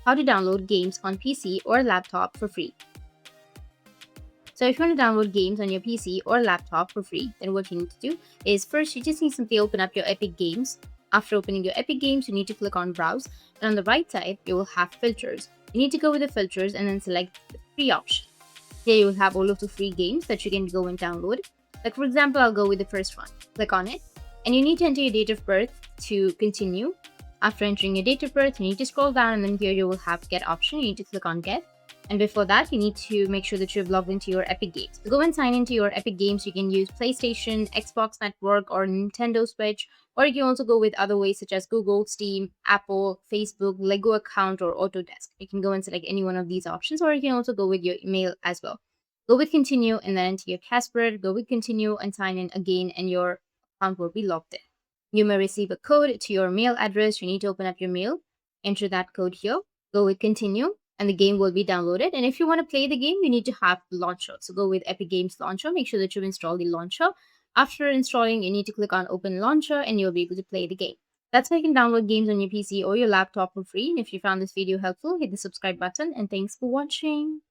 how to download games on PC or laptop for free. So if you want to download games on your PC or laptop for free, then what you need to do is first you just need to simply open up your Epic Games. After opening your Epic Games, you need to click on Browse, and on the right side you will have filters. You need to go with the filters and then select the free option. Here you will have all of the free games that you can go and download. Like for example, I'll go with the first one. Click on it, and you need to enter your date of birth to continue. After entering your date of birth, you need to scroll down, and then here you will have Get option. You need to click on Get. And before that, you need to make sure that you've logged into your Epic Games. To go and sign into your Epic Games, you can use PlayStation, Xbox Network, or Nintendo Switch, or you can also go with other ways such as Google, Steam, Apple, Facebook, Lego account, or Autodesk. You can go and select any one of these options, or you can also go with your email as well. Go with continue and then enter your password, go with continue and sign in again, and your account will be logged in. You may receive a code to your mail address. You need to open up your mail, enter that code here, go with continue, and the game will be downloaded. And if you want to play the game, you need to have the launcher. So go with Epic Games Launcher. Make sure that you install the launcher. After installing, you need to click on Open Launcher and you'll be able to play the game. That's how you can download games on your PC or your laptop for free. And if you found this video helpful, hit the subscribe button. And thanks for watching.